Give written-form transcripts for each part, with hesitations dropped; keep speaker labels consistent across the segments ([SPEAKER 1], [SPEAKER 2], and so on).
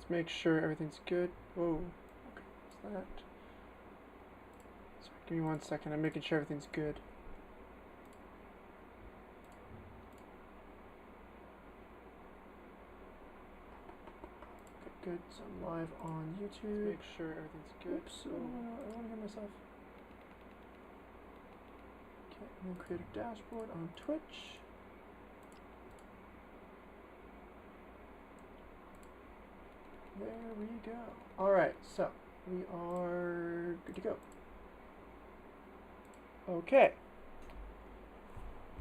[SPEAKER 1] Let's make sure everything's good. Whoa. Okay, what's that? Sorry, give me 1 second. I'm making sure everything's good. Okay, good. So I'm live on YouTube. Let's make sure everything's good. Oops. Oh, I want to hear myself. Okay, and then create a dashboard on Twitch. There we go. Alright, so we are good to go. Okay.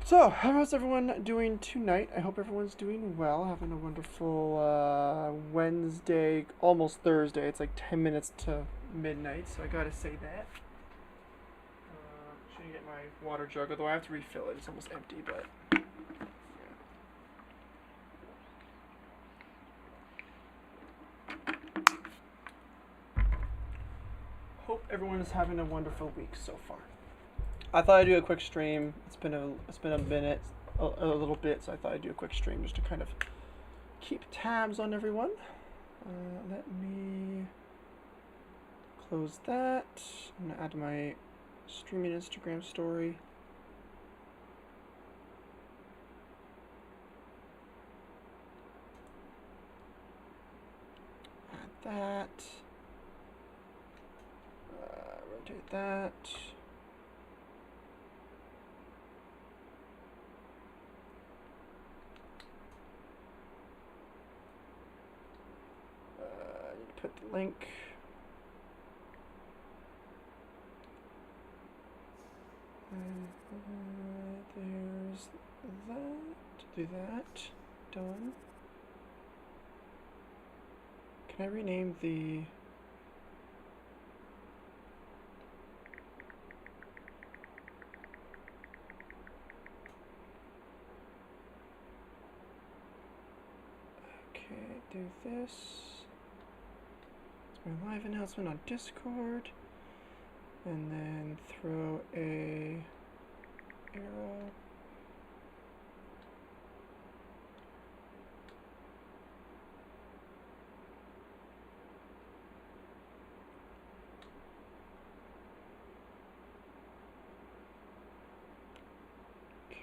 [SPEAKER 1] So, how's everyone doing tonight? I hope everyone's doing well, having a wonderful Wednesday, almost Thursday. It's like 10 minutes to midnight, so I gotta say that. Should get my water jug, although I have to refill it. It's almost empty, but... Hope everyone is having a wonderful week so far. I thought I'd do a quick stream. It's been a minute, a little bit, so I thought I'd do a quick stream just to kind of keep tabs on everyone. Let me close that. I'm gonna add my streaming Instagram story. Add that. Rotate that. I need to put the link. There's that. Do that. Done. Can I rename the... do this. It's my live announcement on Discord. And then throw a arrow.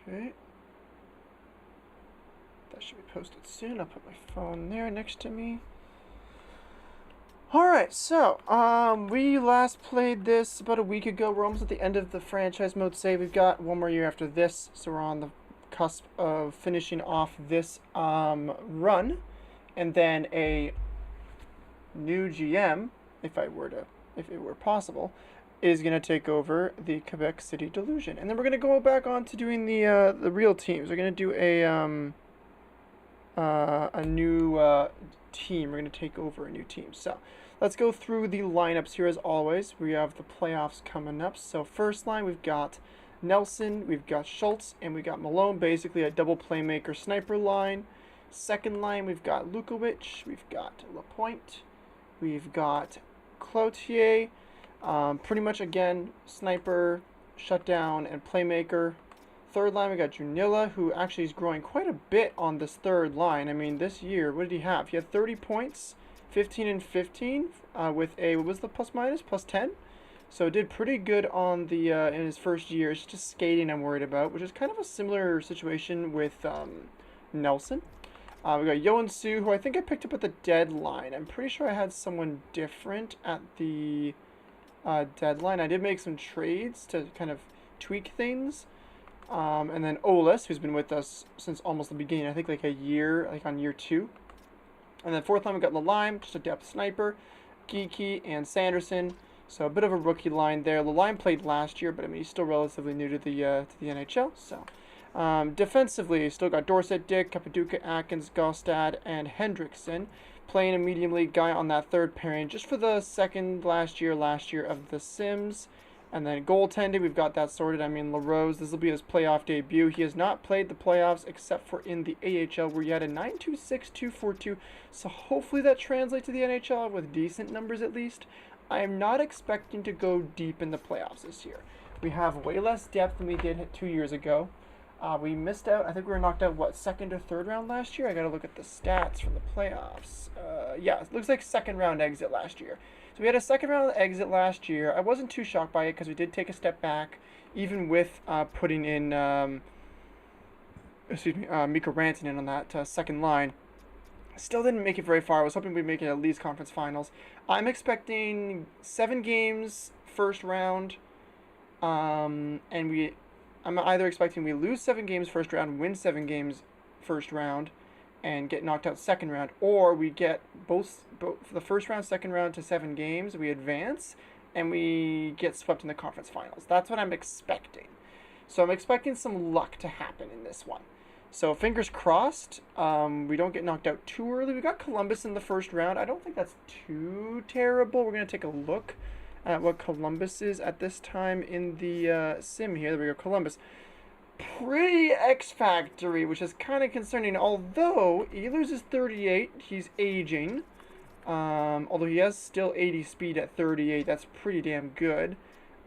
[SPEAKER 1] Okay. That should be posted soon. I'll put my phone there next to me. Alright, so, we last played this about a week ago. We're almost at the end of the franchise mode save. We've got one more year after this, so we're on the cusp of finishing off this run. And then a new GM, if it were possible, is going to take over the Quebec City Delusion. And then we're going to go back on to doing the real teams. We're going to do a new team. We're going to take over a new team. So let's go through the lineups here as always. We have the playoffs coming up. So first line, we've got Nelson, we've got Schultz, and we've got Malone, basically a double playmaker sniper line. Second line, we've got Lukowicz, we've got Lapointe, we've got Cloutier, pretty much again, sniper, shutdown, and playmaker. Third line, we got Junilla, who actually is growing quite a bit on this third line. I mean, this year, what did he have? He had 30 points, 15 and 15, with a, what was the plus minus? Plus 10? So did pretty good on the in his first year. It's just skating I'm worried about, which is kind of a similar situation with Nelson. We got Yoan Su, who I think I picked up at the deadline. I'm pretty sure I had someone different at the deadline. I did make some trades to kind of tweak things. And then Olis, who's been with us since almost the beginning, I think like a year, like on year 2. And then fourth line, we got Lalime, just a depth sniper, Geeky, and Sanderson. So a bit of a rookie line there. Lalime played last year, but I mean he's still relatively new to the NHL. So defensively, still got Dorsett, Dick, Capaduca, Atkins, Gostad, and Hendrickson. Playing a medium league guy on that third pairing, just for the second last year of the Sims. And then goaltending, we've got that sorted. I mean, LaRose, this will be his playoff debut. He has not played the playoffs except for in the AHL, where he had a 9.26-242. So hopefully that translates to the NHL with decent numbers at least. I am not expecting to go deep in the playoffs this year. We have way less depth than we did 2 years ago. We missed out. I think we were knocked out, what, second or third round last year? I got to look at the stats from the playoffs. Yeah, it looks like second round exit last year. So we had a second round exit last year. I wasn't too shocked by it because we did take a step back, even with putting in, Mikko Rantanen on that second line. Still didn't make it very far. I was hoping we'd make it at least conference finals. I'm expecting 7 games first round, I'm either expecting we lose 7 games first round, win 7 games first round, and get knocked out second round, or we get both the first round, second round to 7 games, we advance, and we get swept in the conference finals. That's what I'm expecting. So I'm expecting some luck to happen in this one. So fingers crossed, we don't get knocked out too early. We got Columbus in the first round. I don't think that's too terrible. We're going to take a look at what Columbus is at this time in the sim here. There we go, Columbus. Pretty X-Factory, which is kind of concerning. Although, Ehlers is 38. He's aging. Although he has still 80 speed at 38. That's pretty damn good.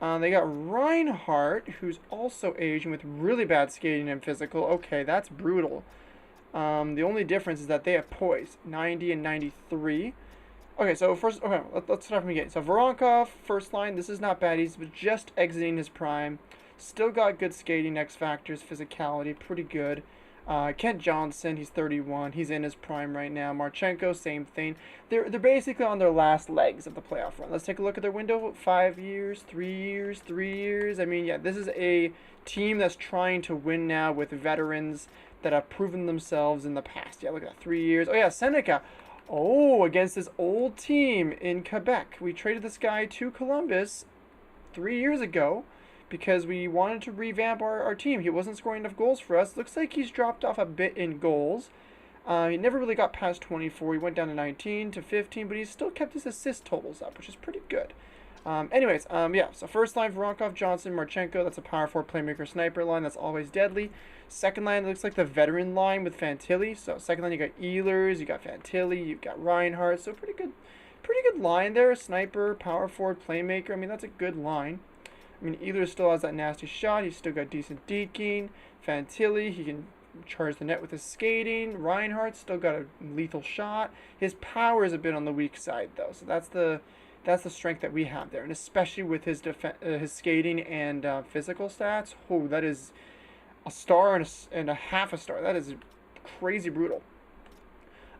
[SPEAKER 1] They got Reinhardt, who's also aging with really bad skating and physical. Okay, that's brutal. The only difference is that they have poise, 90 and 93. Okay, so first, let's start from the beginning. So Voronkov, first line, this is not bad. He's just exiting his prime. Still got good skating, X factors, physicality, pretty good. Kent Johnson, he's 31. He's in his prime right now. Marchenko, same thing. They're basically on their last legs of the playoff run. Let's take a look at their window. 5 years, 3 years, 3 years. I mean, yeah, this is a team that's trying to win now with veterans that have proven themselves in the past. Yeah, look at that, 3 years. Oh, yeah, Seneca. Oh, against this old team in Quebec. We traded this guy to Columbus 3 years ago because we wanted to revamp our team. He wasn't scoring enough goals for us. Looks like he's dropped off a bit in goals. He never really got past 24. He went down to 19 to 15, but he's still kept his assist totals up, which is pretty good. Yeah, so first line, Voronkov, Johnson, Marchenko. That's a power forward playmaker sniper line. That's always deadly. Second line looks like the veteran line with Fantilli. So second line, you got Ehlers, you got Fantilli, you've got Reinhardt. So pretty good line there. Sniper, power forward, playmaker. I mean, that's a good line. I mean, Ehlers still has that nasty shot. He's still got decent deking. Fantilli, he can charge the net with his skating. Reinhardt still got a lethal shot. His power is a bit on the weak side, though. So that's the strength that we have there, and especially with his his skating and physical stats. Oh, that is a star and a half a star. That is crazy brutal.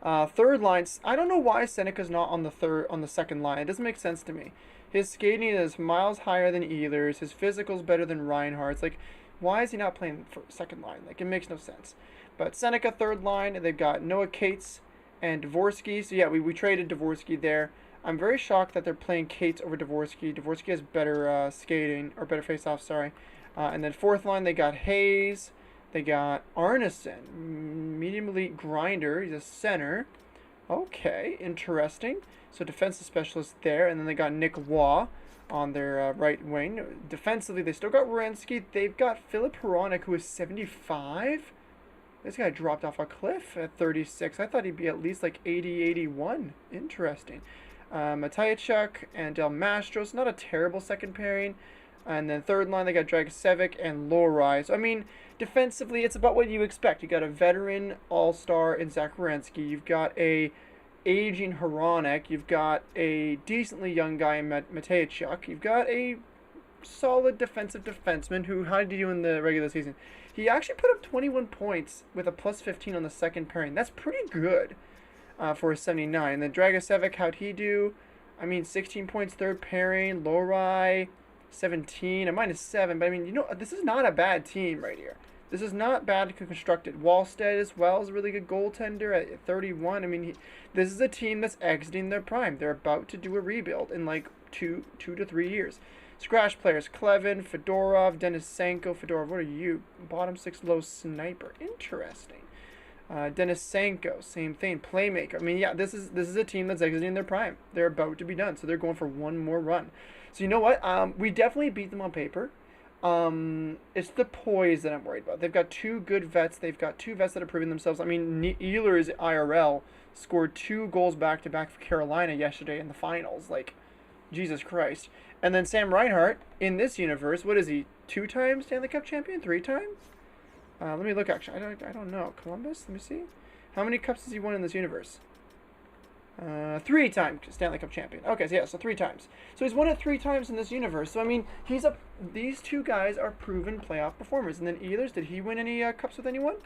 [SPEAKER 1] Third line, I don't know why Seneca's not on the second line. It doesn't make sense to me. His skating is miles higher than Ehlers. His physical's better than Reinhardt's. Like, why is he not playing for second line? Like, it makes no sense. But Seneca third line, they've got Noah Cates and Dvorsky. So yeah, we traded Dvorsky there. I'm very shocked that they're playing Cates over Dvorsky. Dvorsky has better skating, or better face-off, sorry. And then fourth line, they got Hayes. They got Arneson, medium elite grinder. He's a center. Okay, interesting. So defensive specialist there. And then they got Nick Waugh on their right wing. Defensively, they still got Werenski. They've got Philip Hronek, who is 75. This guy dropped off a cliff at 36. I thought he'd be at least like 80, 81. Interesting. Matejchuk and Del Mastros, not a terrible second pairing. And then third line, they got Dragicevic and Lohrei. So, I mean, defensively, it's about what you expect. You got a veteran all-star in Zach Werenski. You've got a aging Hronek. You've got a decently young guy in Matejchuk. You've got a solid defensive defenseman who, how did he do in the regular season? He actually put up 21 points with a plus 15 on the second pairing. That's pretty good for a 79. And then Dragicevic, how'd he do? I mean, 16 points third pairing. Lohrei, 17, a -7. But I mean, this is not a bad team right here. This is not bad constructed. Wallstead as well is a really good goaltender at 31. I mean, this is a team that's exiting their prime. They're about to do a rebuild in like two to 3 years. Scratch players: Klevin, Fedorov, Denisenko. Fedorov, what are you? Bottom 6 low sniper. Interesting. Denisenko, same thing. Playmaker. I mean, yeah, this is a team that's exiting their prime. They're about to be done, so they're going for one more run. So you know what? We definitely beat them on paper. It's the poise that I'm worried about. They've got 2 good vets. They've got 2 vets that are proving themselves. I mean, Ehlers IRL scored 2 goals back-to-back for Carolina yesterday in the finals. Like, Jesus Christ. And then Sam Reinhart, in this universe, what is he? 2 times Stanley Cup champion? 3 times? Let me look. Actually, I don't know. Columbus. Let me see. How many cups has he won in this universe? 3-time Stanley Cup champion. Okay, so yeah, so 3 times. So he's won it 3 times in this universe. So I mean, these two guys are proven playoff performers. And then Ehlers, did he win any cups with anyone?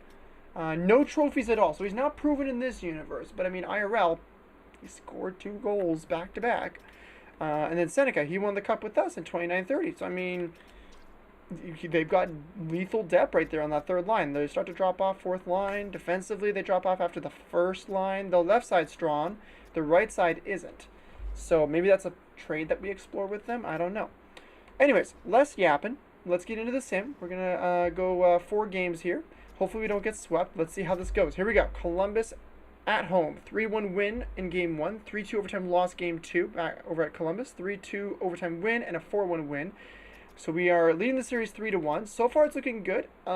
[SPEAKER 1] No trophies at all. So he's not proven in this universe. But I mean, IRL, he scored 2 goals back to back. And then Seneca, he won the cup with us in 29-30. So I mean, they've got lethal depth right there on that third line. They start to drop off fourth line. Defensively, they drop off after the first line. The left side's strong. The right side isn't. So maybe that's a trade that we explore with them. I don't know. Anyways, less yapping. Let's get into the sim. We're going to go 4 games here. Hopefully we don't get swept. Let's see how this goes. Here we go. Columbus at home. 3-1 win in game 1. 3-2 overtime loss game 2 back over at Columbus. 3-2 overtime win and a 4-1 win. So we are leading the series 3-1. So far it's looking good. A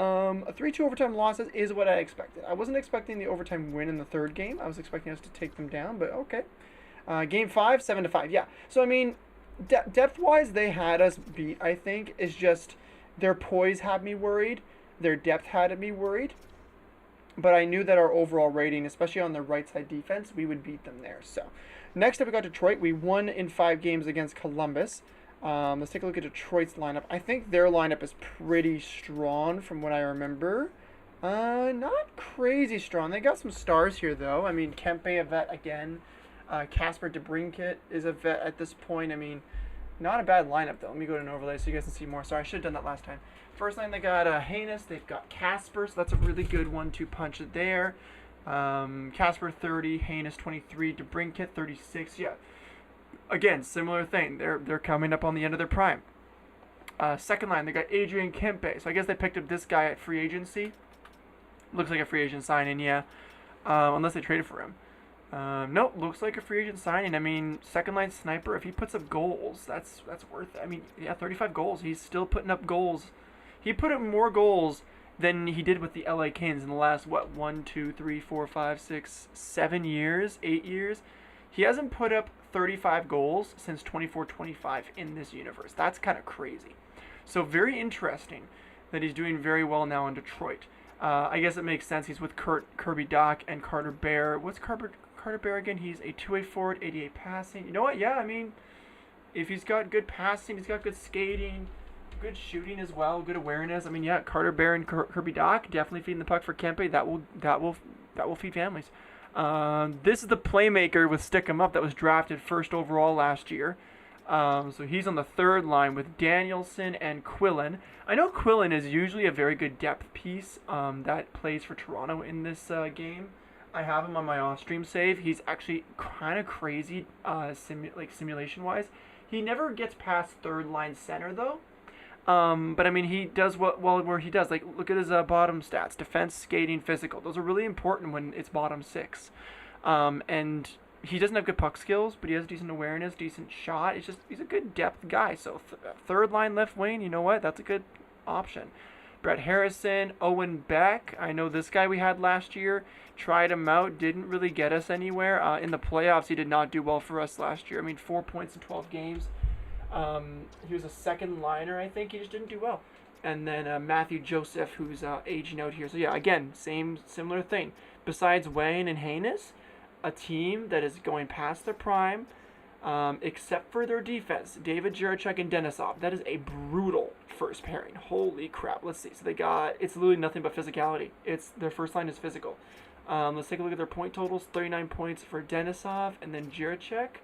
[SPEAKER 1] 3-2 overtime loss is what I expected. I wasn't expecting the overtime win in the third game. I was expecting us to take them down, but okay. Game 5, 7-5. Yeah. So I mean, depth-wise, they had us beat, I think. It's just their poise had me worried. Their depth had me worried. But I knew that our overall rating, especially on the right side defense, we would beat them there. So next up we got Detroit. We won in 5 games against Columbus. Let's take a look at Detroit's lineup. I think their lineup is pretty strong from what I remember. Not crazy strong. They got some stars here, though. I mean, Kempe, a vet again. Casper DeBrincat is a vet at this point. I mean, not a bad lineup, though. Let me go to an overlay so you guys can see more. Sorry, I should have done that last time. First line, they got Haynes. They've got Casper, so that's a really good 1-2 punch there. Casper 30, Haynes 23, DeBrincat 36. Yeah. Again, similar thing. They're coming up on the end of their prime. Second line, they got Adrian Kempe. So I guess they picked up this guy at free agency. Looks like a free agent signing, yeah. Unless they traded for him. Nope, looks like a free agent signing. I mean, second line sniper, if he puts up goals, that's worth it. I mean, yeah, 35 goals. He's still putting up goals. He put up more goals than he did with the LA Kings in the last, 1, 2, 3, 4, 5, 6, 7 years, 8 years. He hasn't put up 35 goals since 24-25 in this universe. That's kind of crazy. So very interesting that he's doing very well now in Detroit. I guess it makes sense. He's with Kirby Dach and Carter Bear. What's Carter Bear again? He's a 2-way forward, 88 passing. You know what? Yeah, I mean, if he's got good passing, he's got good skating, good shooting as well, good awareness. I mean, yeah, Carter Bear and Kirby Dach definitely feeding the puck for Kempe. That will feed families. This is the playmaker with Stick 'em Up that was drafted first overall last year. So he's on the third line with Danielson and Quillen. I know Quillen is usually a very good depth piece that plays for Toronto in this game. I have him on my off-stream save. He's actually kind of crazy simulation-wise. He never gets past third line center though. But I mean, he does where he does. Like, look at his bottom stats: defense, skating, physical. Those are really important when it's bottom 6. And he doesn't have good puck skills, but he has decent awareness, decent shot. It's just he's a good depth guy. So third line left wing, you know what? That's a good option. Brett Harrison, Owen Beck. I know this guy we had last year. Tried him out, didn't really get us anywhere. In the playoffs, he did not do well for us last year. I mean, 4 points in 12 games. He was a second liner, I think. He just didn't do well. And then Matthew Joseph, who's aging out here. So yeah, again, similar thing. Besides Wayne and Haynes, a team that is going past their prime, except for their defense. David Jiricek and Denisov. That is a brutal first pairing. Holy crap. Let's see. So it's literally nothing but physicality. Their first line is physical. Let's take a look at their point totals. 39 points for Denisov, and then Jiricek.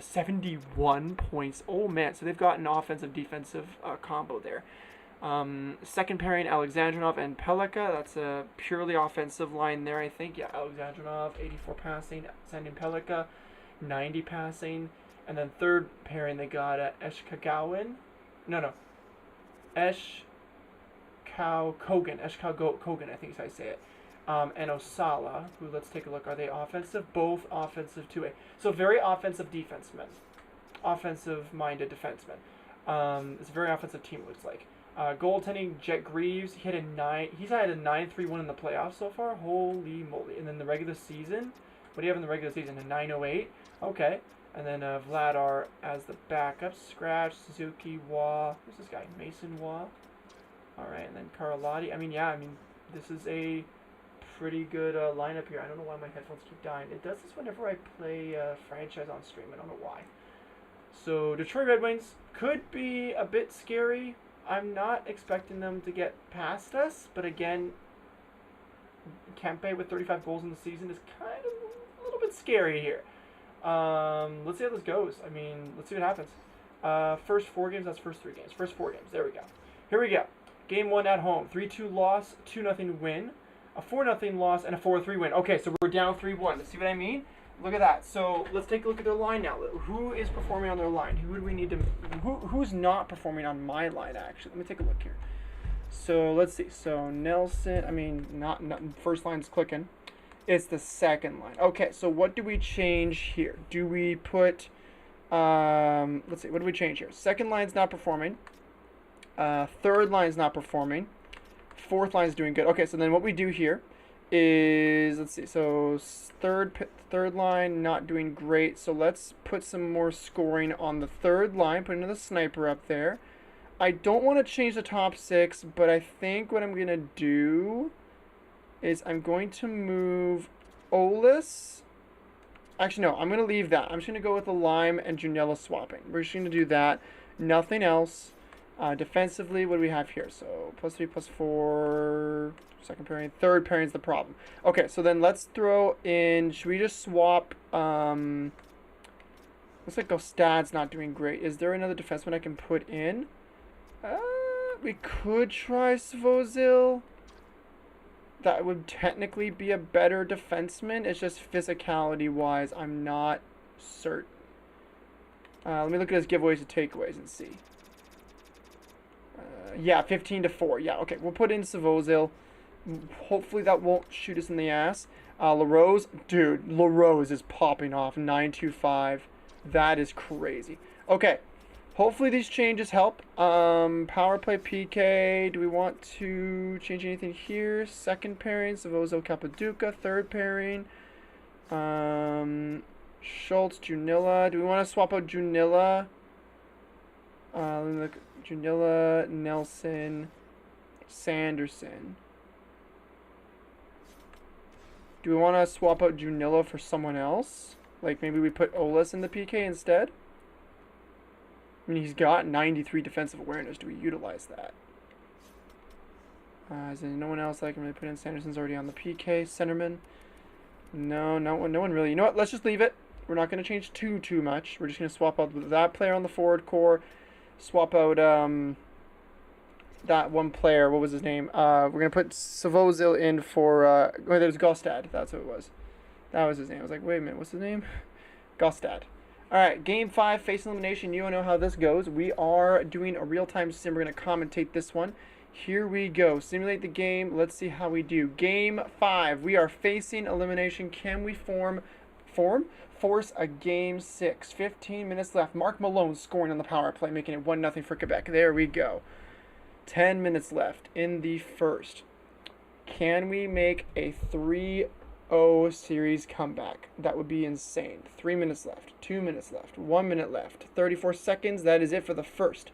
[SPEAKER 1] 71 points. Oh man, so they've got an offensive defensive combo there. Second pairing, Alexandrinov and Pelika. That's a purely offensive line there, I think. Yeah, Alexandrinov, 84 passing. Sending Pelika, 90 passing. And then third pairing, they got Eshkau Kogan. Eshkau Kogan, I think is how I say it. And Osala, who, let's take a look. Are they offensive? Both offensive 2A. So very offensive defensemen. Offensive-minded defensemen. It's a very offensive team, it looks like. Goaltending, Jet Greaves. He's had a 9-3-1 in the playoffs so far. Holy moly. And then the regular season. What do you have in the regular season? A 908. Okay. And then Vladar as the backup. Scratch, Suzuki, Waugh. Who's this guy? Mason Waugh. Alright, and then Karalati. This is a pretty good lineup here. I don't know why my headphones keep dying. It does this whenever I play franchise on stream. I don't know why. So Detroit Red Wings could be a bit scary. I'm not expecting them to get past us, but again, Kempe with 35 goals in the season is kind of a little bit scary here. Let's see how this goes. I mean, let's see what happens. First 4 games, that's first 3 games. First 4 games, there we go. Here we go. Game 1 at home, 3-2 loss, 2-0 win, a 4-0 loss, and a 4-3 win. Okay, so we're down 3-1. See what I mean? Look at that. So let's take a look at their line now. Who is performing on their line? Who do we need to? Who's not performing on my line? Actually, let me take a look here. So let's see. So Nelson. I mean, not first line's clicking. It's the second line. Okay. So what do we change here? Do we put? Let's see. What do we change here? Second line's not performing. Third line's not performing. Fourth line's doing good. Okay. So then what we do here is, let's see, so third line not doing great, so let's put some more scoring on the third line, put another sniper up there. I don't want to change the top 6, but I think what I'm going to do is I'm going to move Olis. Actually, no, I'm going to leave that. I'm just going to go with the Lime and Junella swapping. We're just going to do that. Nothing else. Defensively, what do we have here? So +3, +4, second pairing, third pairing is the problem. Okay, so then let's throw in, should we just swap, looks like Gostad's not doing great. Is there another defenseman I can put in? We could try Svozil. That would technically be a better defenseman. It's just physicality-wise, I'm not certain. Let me look at his giveaways and takeaways and see. Yeah, 15-4. Yeah, okay. We'll put in Savozil. Hopefully that won't shoot us in the ass. LaRose. Dude, LaRose is popping off. 9.25. That is crazy. Okay. Hopefully these changes help. Power play PK. Do we want to change anything here? Second pairing. Savozil Capaduca. Third pairing. Schultz, Junilla. Do we want to swap out Junilla? Let me look. Junilla, Nelson, Sanderson. Do we want to swap out Junilla for someone else? Like maybe we put Olis in the PK instead? I mean, he's got 93 defensive awareness. Do we utilize that? Is there no one else that I can really put in? Sanderson's already on the PK. Centerman. No one really. You know what? Let's just leave it. We're not going to change too much. We're just going to swap out that player on the forward core. Swap out that one player. What was his name? We're going to put Savozil in for... there's Gostad. That's who it was. That was his name. I was like, wait a minute. What's his name? Gostad. All right, Game 5, face elimination. You know how this goes. We are doing a real-time sim. We're going to commentate this one. Here we go. Simulate the game. Let's see how we do. Game 5. We are facing elimination. Can we force a Game 6? 15 minutes left. Mark Malone scoring on the power play, making it 1-0 for Quebec. There we go. 10 minutes left in the first. Can we make a 3-0 series comeback? That would be insane. 3 minutes left. 2 minutes left. 1 minute left. 34 seconds. That is it for the first.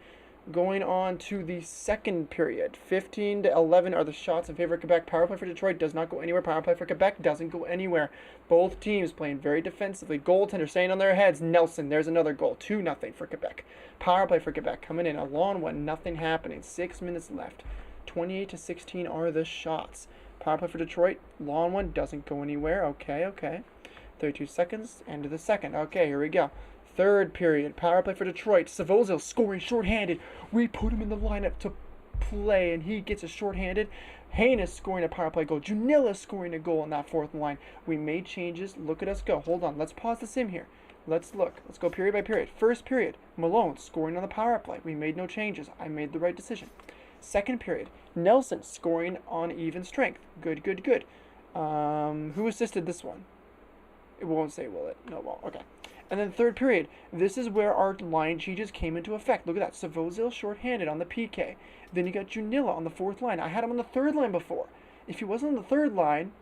[SPEAKER 1] Going on to the second period. 15-11 are the shots in favor of Quebec. Power play for Detroit does not go anywhere. Power play for Quebec doesn't go anywhere. Both teams playing very defensively. Goaltender staying on their heads. Nelson, there's another goal. 2-0 for Quebec. Power play for Quebec coming in. A long one. Nothing happening. 6 minutes left. 28-16 are the shots. Power play for Detroit. Long one. Doesn't go anywhere. Okay. 32 seconds. End of the second. Okay, here we go. Third period, power play for Detroit. Savozil scoring shorthanded. We put him in the lineup to play, and he gets a shorthanded. Haynes scoring a power play goal. Junilla scoring a goal on that fourth line. We made changes. Look at us go. Hold on. Let's pause the sim here. Let's look. Let's go period by period. First period, Malone scoring on the power play. We made no changes. I made the right decision. Second period, Nelson scoring on even strength. Good. Who assisted this one? It won't say, will it? No, it won't. Okay. And then third period, this is where our line changes came into effect. Look at that. Savozil shorthanded on the PK. Then you got Junilla on the fourth line. I had him on the third line before. If he wasn't on the third line,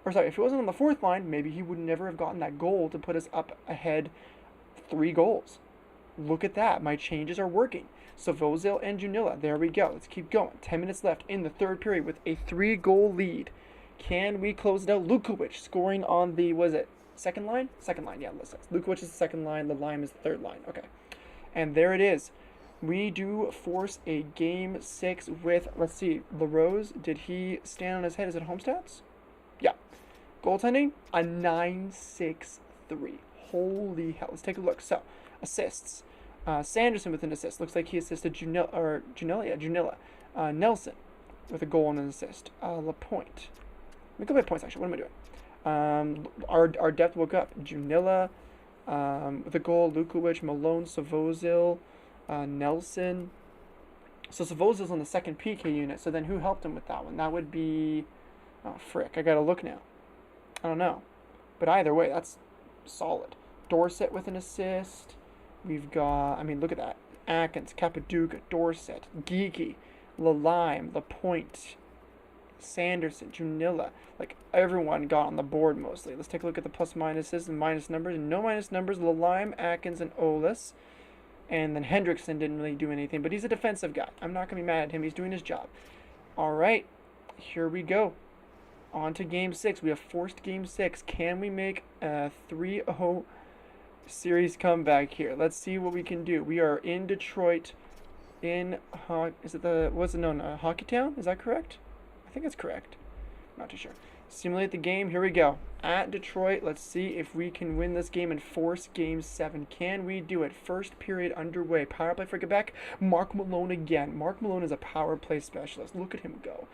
[SPEAKER 1] if he wasn't on the fourth line, maybe he would never have gotten that goal to put us up ahead 3 goals. Look at that. My changes are working. Savozil and Junilla. There we go. Let's keep going. 10 minutes left in the third period with a 3-goal lead. Can we close it out? Lukovic scoring on the, was it second line? Second line, yeah. Lukovic is the second line. Lime is the third line. Okay. And there it is. We do force a game 6 with, let's see, LaRose. Did he stand on his head? Is it home stats? Yeah. Goaltending, a 9-6-3. Holy hell. Let's take a look. So, assists. Sanderson with an assist. Looks like he assisted Junilla. Nelson with a goal and an assist. Lapointe. Let me go by points, actually. What am I doing? Our depth woke up. Junilla with a goal. Lukovic, Malone, Savozil, Nelson. So Savozil's on the second PK unit. So then who helped him with that one? That would be... Oh, frick. I gotta look now. I don't know. But either way, that's solid. Dorset with an assist. We've got... I mean, look at that. Atkins, Capaduca, Dorset, Geeky, Lalime, Lapointe, Sanderson, Junilla. Like, everyone got on the board mostly. Let's take a look at the plus minuses and minus numbers. No minus numbers. Lalime, Atkins, and Olis. And then Hendrickson didn't really do anything, but he's a defensive guy. I'm not going to be mad at him. He's doing his job. All right. Here we go. On to Game 6. We have forced Game 6. Can we make a 3-0 series comeback here? Let's see what we can do. We are in Detroit in... is it the... what's it known? Hockey Town? Is that correct? I think it's correct. Not too sure. Simulate the game. Here we go. At Detroit. Let's see if we can win this game and force Game 7. Can we do it? First period underway. Power play for Quebec. Mark Malone again. Mark Malone is a power play specialist. Look at him go.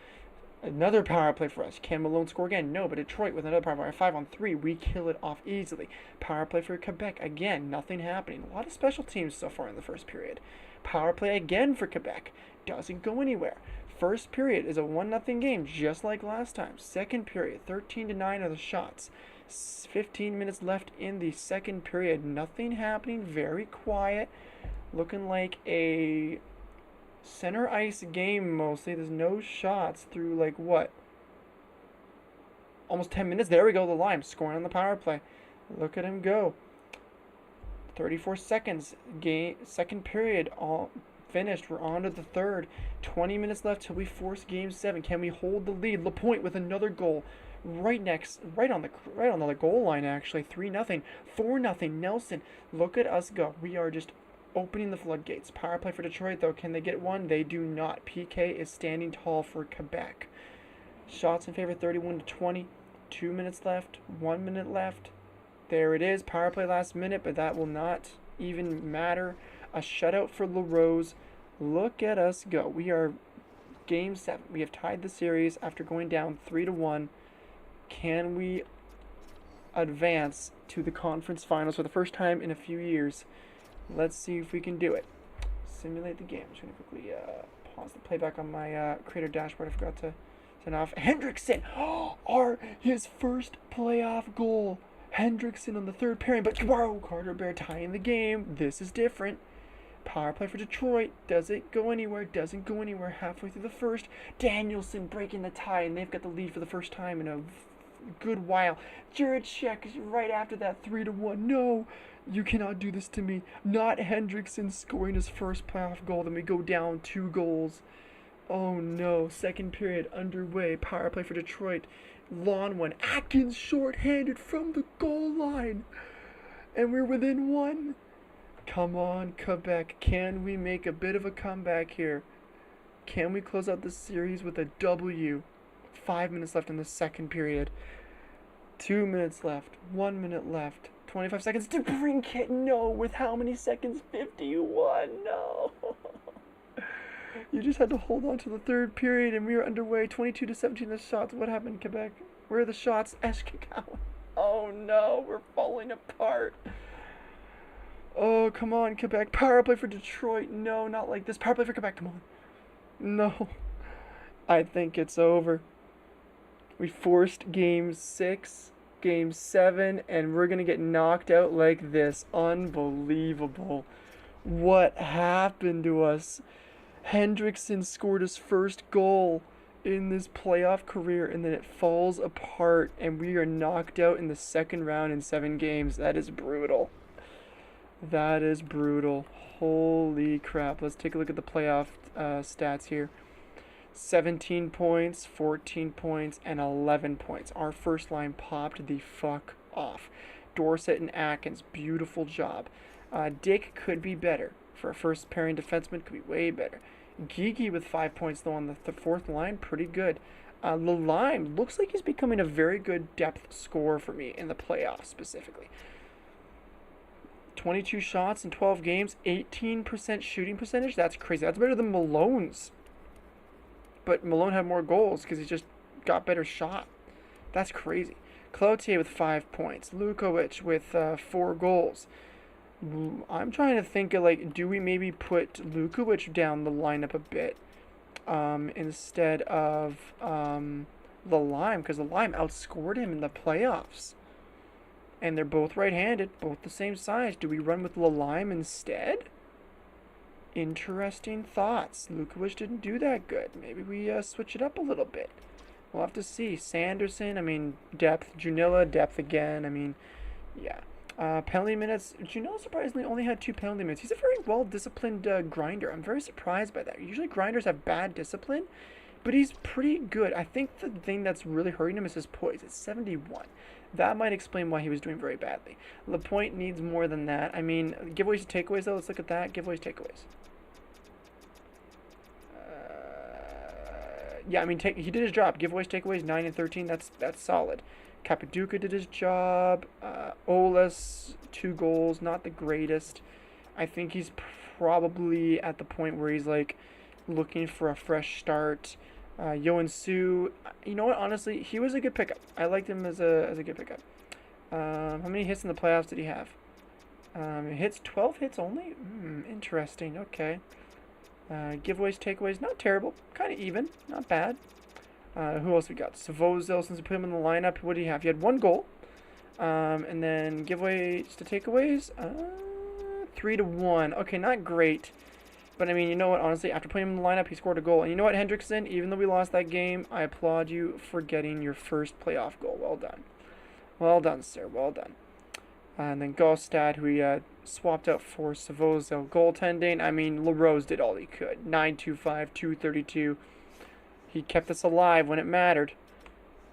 [SPEAKER 1] Another power play for us. Can Malone score again? No, but Detroit with another power play. 5-on-3. We kill it off easily. Power play for Quebec. Again, nothing happening. A lot of special teams so far in the first period. Power play again for Quebec. Doesn't go anywhere. First period is a 1-0 game, just like last time. Second period, 13-9 are the shots. 15 minutes left in the second period. Nothing happening. Very quiet. Looking like a center ice game mostly. There's no shots through, like, what? Almost 10 minutes. There we go, the Lime scoring on the power play. Look at him go. 34 seconds. Game, second period, all finished. We're on to the third. 20 minutes left till we force Game 7. Can we hold the lead? Lapointe with another goal. Right on the goal line, actually. 3-0. 4-0. Nelson. Look at us go. We are just opening the floodgates. Power play for Detroit, though. Can they get one? They do not. PK is standing tall for Quebec. Shots in favor, 31-20. 2 minutes left. 1 minute left. There it is. Power play last minute, but that will not even matter. A shutout for LaRose. Look at us go. We are Game 7. We have tied the series after going down 3-1. Can we advance to the conference finals for the first time in a few years? Let's see if we can do it. Simulate the game. I'm just going to quickly pause the playback on my creator dashboard. I forgot to turn off. Hendrickson! His first playoff goal. Hendrickson on the third pairing. But whoa, Carter Bear tying the game. This is different. Power play for Detroit. Does it go anywhere? Doesn't go anywhere. Halfway through the first. Danielson breaking the tie, and they've got the lead for the first time in a good while. Juracek is right after that. 3-1. No, you cannot do this to me. Not Hendrickson scoring his first playoff goal. Then we go down 2 goals. Oh no. Second period underway. Power play for Detroit. Long one. Atkins shorthanded from the goal line. And we're within 1. Come on, Quebec. Can we make a bit of a comeback here? Can we close out this series with a W? 5 minutes left in the second period. 2 minutes left. 1 minute left. 25 seconds to brink it. No. With how many seconds? 51. No. You just had to hold on to the third period, and we were underway. 22-17 the shots. What happened, Quebec? Where are the shots? Eshkikawa. Oh, no. We're falling apart. Oh, come on, Quebec. Power play for Detroit. No, not like this. Power play for Quebec. Come on. No. I think it's over. We forced Game 6, Game 7, and we're going to get knocked out like this. Unbelievable. What happened to us? Hendrickson scored his first goal in this playoff career, and then it falls apart, and we are knocked out in the second round in 7 games. That is brutal. That is brutal. Holy crap. Let's take a look at the playoff stats here. 17 points, 14 points, and 11 points. Our first line popped the fuck off. Dorsett and Atkins, beautiful job. Dick could be better. For a first pairing defenseman, could be way better. Gigi with 5 points, though, on the fourth line, pretty good. Lalime looks like he's becoming a very good depth scorer for me in the playoffs specifically. 22 shots in 12 games, 18% shooting percentage. That's crazy. That's better than Malone's. But Malone had more goals because he just got better shot. That's crazy. Cloutier with 5 points. Lukovic with 4 goals. I'm trying to think of, like, do we maybe put Lukovic down the lineup a bit instead of Lalime? Because Lalime outscored him in the playoffs. And they're both right-handed, both the same size. Do we run with Lalime instead? Interesting thoughts. Lukovic didn't do that good. Maybe we switch it up a little bit. We'll have to see. Sanderson, I mean, depth. Junilla, depth again. I mean, yeah. Penalty minutes. Junilla surprisingly only had 2 penalty minutes. He's a very well-disciplined grinder. I'm very surprised by that. Usually grinders have bad discipline, but he's pretty good. I think the thing that's really hurting him is his poise. It's 71. That might explain why he was doing very badly. Lapointe needs more than that. I mean, giveaways to takeaways, though. Let's look at that. Giveaways, takeaways. Yeah, I mean, he did his job. Giveaways, takeaways, 9 and 13. That's solid. Capaduca did his job. Olas, 2 goals, not the greatest. I think he's probably at the point where he's like looking for a fresh start. Yoan Su, you know what? Honestly, he was a good pickup. I liked him as a good pickup. How many hits in the playoffs did he have? Hits 12 hits only. Interesting. Okay. Giveaways, takeaways, not terrible. Kind of even, not bad. Who else we got? Savozil, since we put him in the lineup, what do you have? He had 1 goal. And then giveaways to takeaways, 3-1. Okay, not great. But, I mean, you know what? Honestly, after putting him in the lineup, he scored a goal. And you know what, Hendrickson? Even though we lost that game, I applaud you for getting your first playoff goal. Well done. Well done, sir. Well done. And then Gostad, who we swapped out for Savozil. Goaltending, I mean, LaRose did all he could. 925, 232. He kept us alive when it mattered.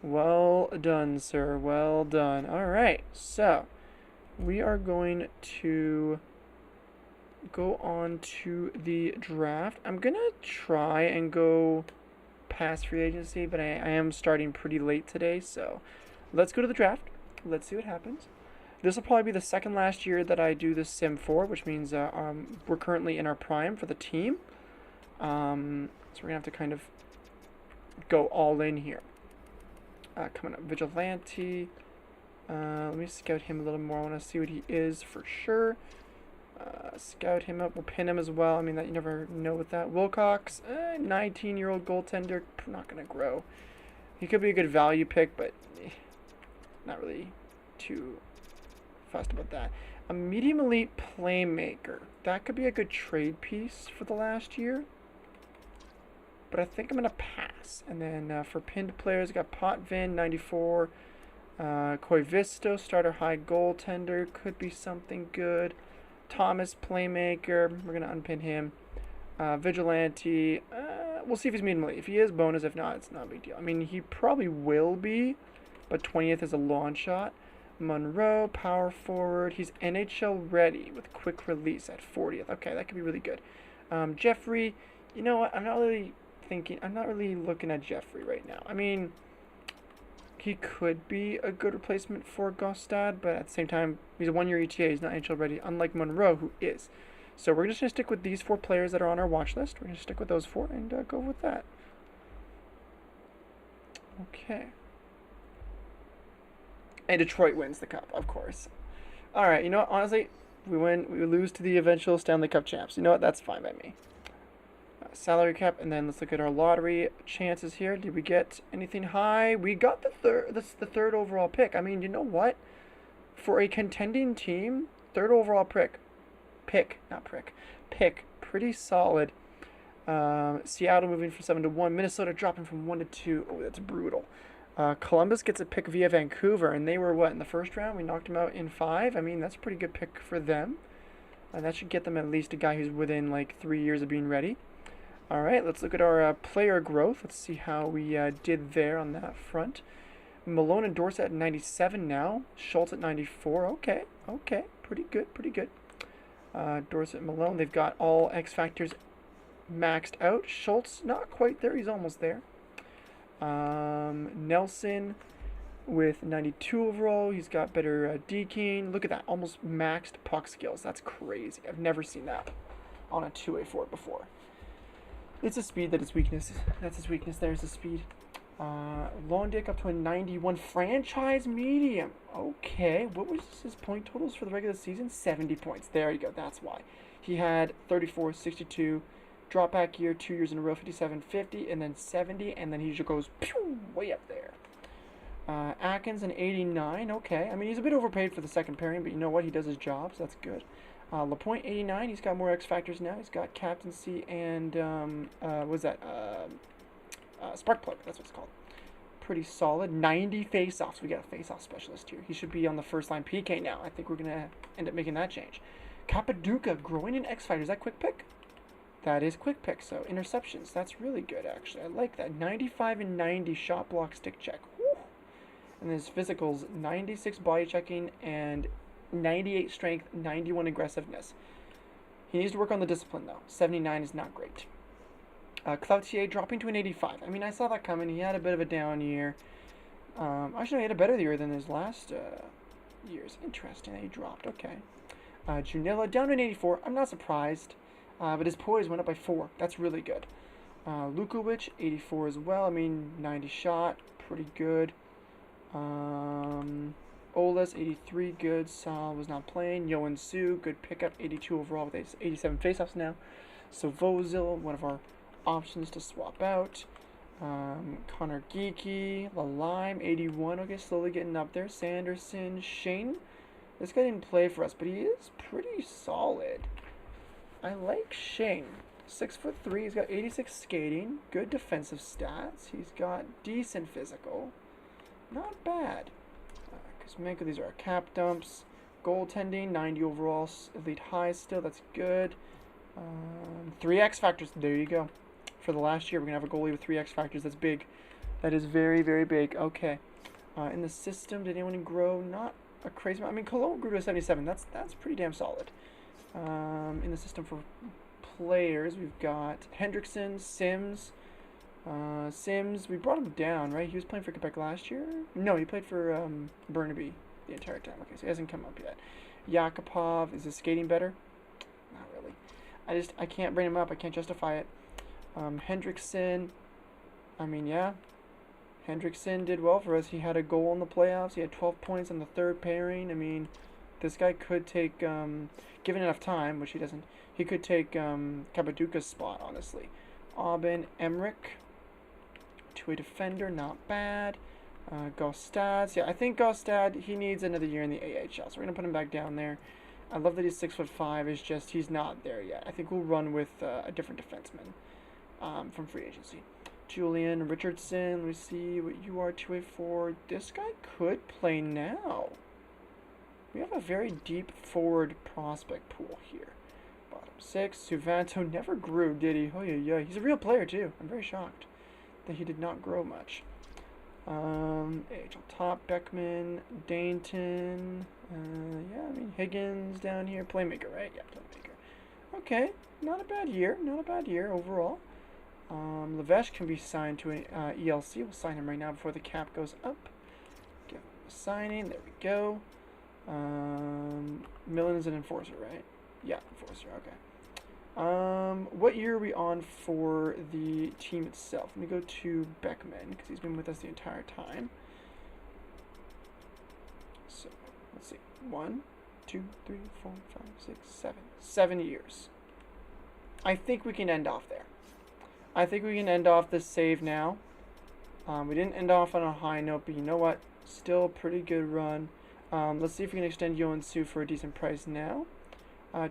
[SPEAKER 1] Well done, sir. Well done. All right. So, we are going to go on to the draft. I'm going to try and go past free agency, but I am starting pretty late today. So, let's go to the draft. Let's see what happens. This will probably be the second last year that I do this sim for, which means we're currently in our prime for the team. So we're going to have to kind of go all in here. Coming up, Vigilante. Let me scout him a little more. I want to see what he is for sure. Scout him up. We'll pin him as well. I mean, that you never know with that. Wilcox, 19-year-old goaltender. Not going to grow. He could be a good value pick, but not really too fussed about that. A medium elite playmaker. That could be a good trade piece for the last year. But I think I'm going to pass. And then for pinned players, I got Potvin, 94. Koivisto, starter high goaltender. Could be something good. Thomas, playmaker. We're going to unpin him. Vigilante. We'll see if he's medium elite. If he is, bonus. If not, it's not a big deal. I mean, he probably will be. But 20th is a long shot. Monroe, power forward. He's NHL ready with quick release at 40th. Okay, that could be really good. Jeffrey, you know what? I'm not really looking at Jeffrey right now. I mean, he could be a good replacement for Gostad, but at the same time, he's a 1-year ETA. He's not NHL ready, unlike Monroe, who is. So we're just going to stick with these 4 players that are on our watch list. We're going to stick with those 4 and go with that. Okay. And Detroit wins the cup, of course. All right, you know what? Honestly, we lose to the eventual Stanley Cup champs. You know what? That's fine by me. Salary cap, and then let's look at our lottery chances here. Did we get anything high? We got the third. That's the 3rd overall pick. I mean, you know what? For a contending team, 3rd overall pick, pretty solid. Seattle moving from 7 to 1. Minnesota dropping from 1 to 2. Oh, that's brutal. Columbus gets a pick via Vancouver, and they were, what, in the 1st round? We knocked them out in 5. I mean, that's a pretty good pick for them. That should get them at least a guy who's within like 3 years of being ready. All right, let's look at our player growth. Let's see how we did there on that front. Malone and Dorsett at 97 now. Schultz at 94. Okay, okay, pretty good, pretty good. Dorsett and Malone, they've got all X factors maxed out. Schultz, not quite there. He's almost there. Nelson with 92 overall. He's got better deking. Look at that, almost maxed puck skills. That's crazy. I've never seen that on a 2A4 before. It's a speed that is weakness. That's his weakness. There's the speed. Londick up to a 91 franchise medium. Okay, what was his point totals for the regular season? 70 points. There you go. That's why. He had 34, 62, drop back year, 2 years in a row, 57, 50, and then 70, and then he just goes pew, way up there. Atkins an 89. Okay, I mean he's a bit overpaid for the second pairing, but you know what? He does his job, so that's good. LaPointe 89. He's got more X factors now. He's got captaincy and what's that? Spark plug. That's what it's called. Pretty solid. 90 face-offs. We got a face-off specialist here. He should be on the first line PK now. I think we're gonna end up making that change. Cappaduca growing in X factors. Is that quick pick? That is quick pick. So interceptions. That's really good actually. I like that. 95 and 90 shot block stick check. Woo. And his physicals 96 body checking and 98 strength, 91 aggressiveness. He needs to work on the discipline though. 79 is not great. Cloutier dropping to an 85. I mean, I saw that coming. He had a bit of a down year. Actually, he had a better year than his last years. Interesting that he dropped. Okay. Junilla down to an 84. I'm not surprised, but his poise went up by 4. That's really good. Lukowicz, 84 as well. I mean, 90 shot. Pretty good. Oles, 83, good. Sal was not playing. Yoan Su, good pickup, 82 overall with 87 faceoffs now. So Vozil, one of our options to swap out. Connor Geeky, Lalime, 81. Okay, slowly getting up there. Sanderson, Shane. This guy didn't play for us, but he is pretty solid. I like Shane. 6'3". He's got 86 skating. Good defensive stats. He's got decent physical. Not bad. Kuzmenko, these are our cap dumps. Goaltending, 90 overall, elite high still, that's good. 3 X factors, there you go. For the last year, we're going to have a goalie with 3 X factors, that's big. That is very, very big. Okay. In the system, did anyone grow? Not a crazy amount. I mean, Cologne grew to 77, that's pretty damn solid. In the system for players, we've got Hendrickson, Sims. Sims, we brought him down, right? He was playing for Quebec last year? No, he played for Burnaby the entire time. Okay, so he hasn't come up yet. Yakupov, is his skating better? Not really. I can't bring him up. I can't justify it. Hendrickson, I mean, yeah. Hendrickson did well for us. He had a goal in the playoffs. He had 12 points on the third pairing. I mean, this guy could take, given enough time, which he doesn't, he could take Cappaduca's spot, honestly. Aubin, Emmerich, two-way defender, not bad. Gostad, yeah, I think Gostad, he needs another year in the AHL, so we're going to put him back down there. I love that he's 6'5", it's just he's not there yet. I think we'll run with a different defenseman from free agency. Julian Richardson, let me see what you are, 2A4. This guy could play now. We have a very deep forward prospect pool here. Bottom 6, Suvanto never grew, did he? Oh, yeah. He's a real player, too. I'm very shocked that he did not grow much. AHL top, Beckman, Dainton, yeah, I mean, Higgins down here, playmaker, right? Yeah, playmaker. Okay, not a bad year overall. Levesh can be signed to an ELC. We'll sign him right now before the cap goes up. Give him a signing, there we go. Millen is an enforcer, right? Yeah, enforcer, okay. What year are we on for the team itself? Let me go to Beckman, because he's been with us the entire time. So, let's see. 1, 2, 3, 4, 5, 6, 7. 7 years. I think we can end off there. I think we can end off this save now. We didn't end off on a high note, but you know what? Still a pretty good run. Let's see if we can extend Yoan Su for a decent price now.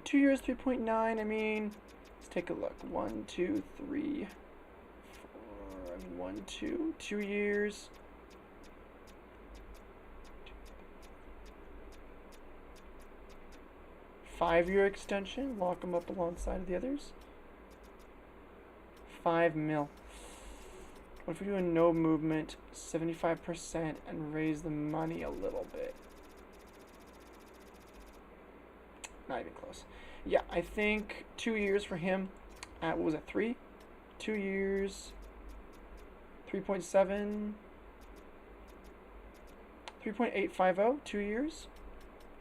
[SPEAKER 1] 2 years, 3.9. I mean, let's take a look. 1, 2, 3, 4. I mean, 1, 2. 2 years. 5-year extension. Lock him up alongside of the others. 5 mil. What if we do a no movement, 75%, and raise the money a little bit? Not even close. Yeah, I think 2 years for him at, what was it, 3? 2 years, 3.7, 3.850, 2 years.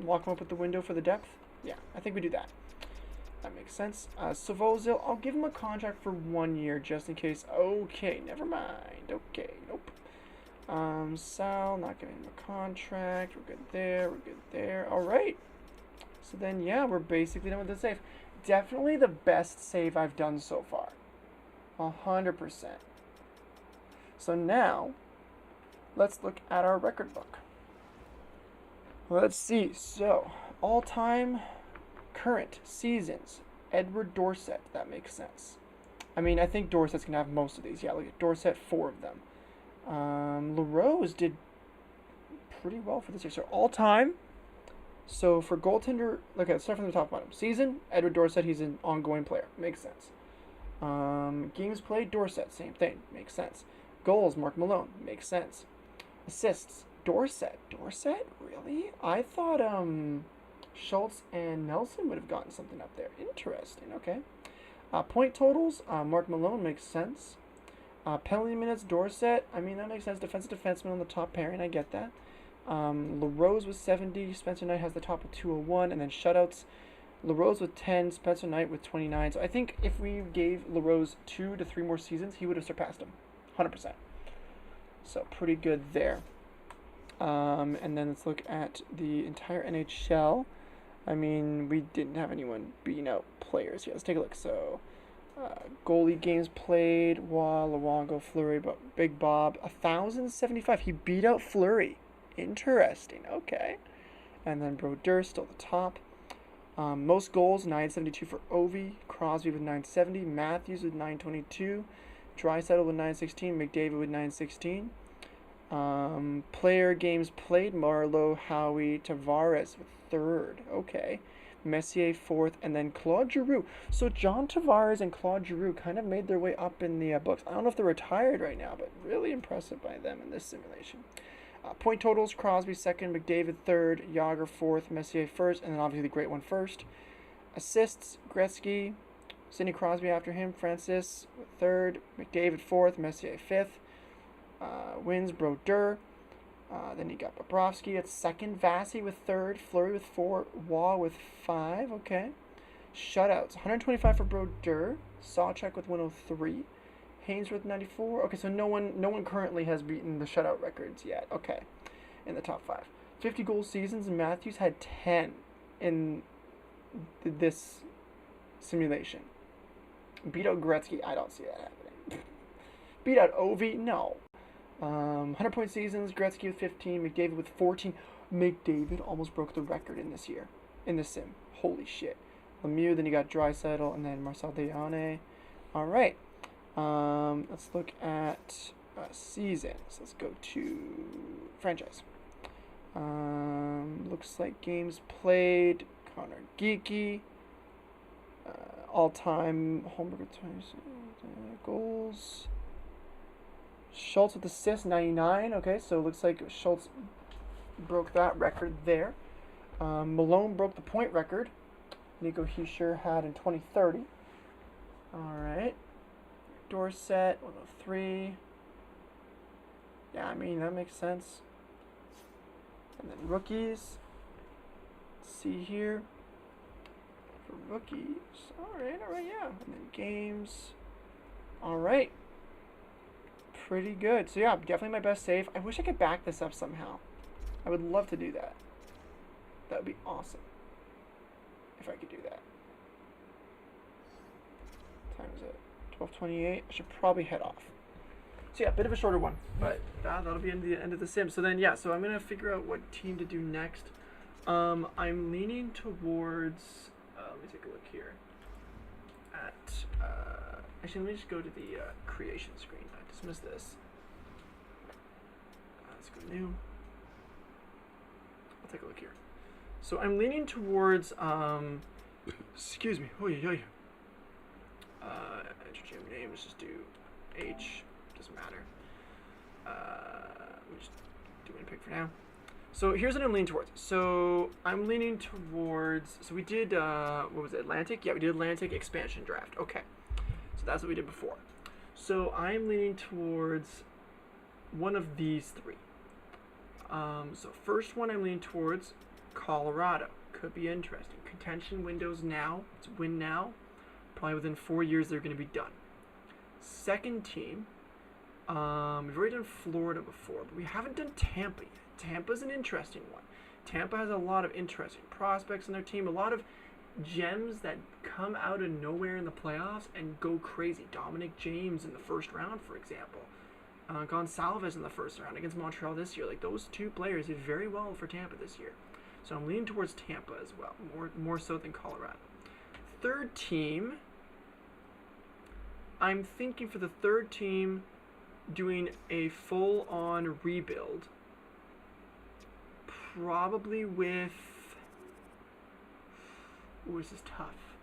[SPEAKER 1] Lock him up with the window for the depth. Yeah, I think we do that. That makes sense. Savozil, I'll give him a contract for 1 year just in case. Okay, never mind. Okay, nope. Sal, not giving him a contract. We're good there. We're good there. All right. So then, yeah, we're basically done with the save. Definitely the best save I've done so far. 100%. So now, let's look at our record book. Let's see. So, all-time current seasons. Edward Dorsett. That makes sense. I mean, I think Dorsett's going to have most of these. Yeah, look at Dorsett, 4 of them. LaRose did pretty well for this year. So, all-time. So, for goaltender, okay, let's start from the top bottom. Season, Edward Dorsett, he's an ongoing player. Makes sense. Games played, Dorsett, same thing. Makes sense. Goals, Mark Malone. Makes sense. Assists, Dorsett. Dorsett? Really? I thought Schultz and Nelson would have gotten something up there. Interesting. Okay. Point totals, Mark Malone. Makes sense. Penalty minutes, Dorsett. I mean, that makes sense. Defensive defenseman on the top pairing. I get that. LaRose with 70. Spencer Knight has the top with 201. And then shutouts, LaRose with 10. Spencer Knight with 29. So I think if we gave LaRose 2 to 3 more seasons, he would have surpassed him. 100%. So pretty good there. And then let's look at the entire NHL. I mean, we didn't have anyone beating out players here. Let's take a look. So, goalie games played, Luongo, Fleury, but Big Bob, 1,075. He beat out Fleury. Interesting. Okay. And then Brodeur still at the top. Most goals, 972 for Ovi. Crosby with 970. Matthews with 922. Draisaitl with 916. McDavid with 916. Player games played, Marleau, Howie, Tavares with 3rd. Okay. Messier 4th, and then Claude Giroux. So John Tavares and Claude Giroux kind of made their way up in the books. I don't know if they're retired right now, but really impressive by them in this simulation. Point totals, Crosby 2nd, McDavid 3rd, Yager 4th, Messier 1st, and then obviously the great one 1st. Assists, Gretzky, Sidney Crosby after him, Francis 3rd, McDavid 4th, Messier 5th. Wins, Brodeur. Then you got Bobrovsky at 2nd, Vassy with 3rd, Fleury with 4, Waugh with 5. Okay. Shutouts, 125 for Brodeur, Sawchuk with 103, Haynes with 94. Okay, so no one currently has beaten the shutout records yet. Okay, in the top 5. 50 goal seasons, Matthews had 10 in this simulation. Beat out Gretzky, I don't see that happening. Beat out Ovi, no. 100-point seasons, Gretzky with 15, McDavid with 14. McDavid almost broke the record in this year, in this sim. Holy shit. Lemieux, then you got Draisaitl, and then Marcel Deane. All right. Let's look at seasons. Let's go to franchise. Looks like games played. Connor Geeky. All-time Holmberg goals. Schultz with assists, 99. Okay, so it looks like Schultz broke that record there. Malone broke the point record. Nico Hischier had in 2030. All right. Dorsett, 103. Yeah, I mean, that makes sense. And then rookies. Let's see here. For rookies. All right, yeah. And then games. All right. Pretty good. So, yeah, definitely my best save. I wish I could back this up somehow. I would love to do that. That would be awesome. If I could do that. What time is it? 12:28. I should probably head off. So yeah, a bit of a shorter one, but that'll be the end of the sim. So then, yeah, so I'm gonna figure out what team to do next. I'm leaning towards. Let me take a look here. Actually, let me just go to the creation screen. I dismiss this. Let's go new. I'll take a look here. So I'm leaning towards, excuse me, enter gym name, let's just do H, doesn't matter. We'll just do Winnipeg for now. So here's what I'm leaning towards. So I'm leaning towards, so we did, what was it, Atlantic? Yeah, we did Atlantic expansion draft. Okay, so that's what we did before. So I'm leaning towards one of these three. So first one I'm leaning towards, Colorado. Could be interesting. Contention windows now. It's win now. Probably within 4 years they're going to be done. Second team, we've already done Florida before, but we haven't done Tampa yet. Tampa's an interesting one. Tampa has a lot of interesting prospects in their team, a lot of gems that come out of nowhere in the playoffs and go crazy. Dominic James in the first round, for example. Gonsalves in the first round against Montreal this year. Like, those two players did very well for Tampa this year. So I'm leaning towards Tampa as well, more so than Colorado. Third team, I'm thinking for the third team doing a full-on rebuild. Probably with... Ooh, this is tough.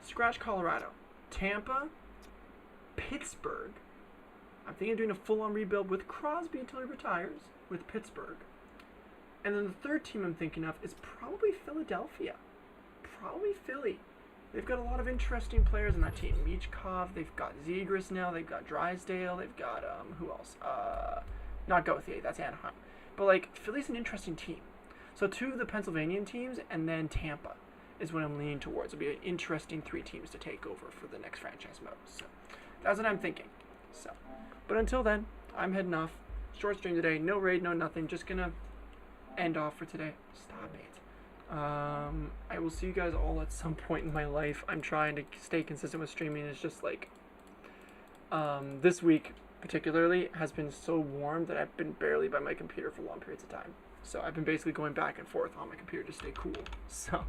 [SPEAKER 1] Scratch Colorado. Tampa, Pittsburgh. I'm thinking of doing a full-on rebuild with Crosby until he retires, with Pittsburgh. And then the third team I'm thinking of is probably Philadelphia. Probably Philly. They've got a lot of interesting players in that team. Michkov, they've got Zegras now, they've got Drysdale, they've got, who else? Not Gauthier, that's Anaheim. But, like, Philly's an interesting team. So 2 of the Pennsylvanian teams, and then Tampa is what I'm leaning towards. It'll be an interesting 3 teams to take over for the next franchise mode. So that's what I'm thinking. So, but until then, I'm heading off. Short stream today, no raid, no nothing. Just gonna end off for today. Stop it. I will see you guys all at some point in my life. I'm trying to stay consistent with streaming. It's just like, this week particularly has been so warm that I've been barely by my computer for long periods of time. So I've been basically going back and forth on my computer to stay cool. So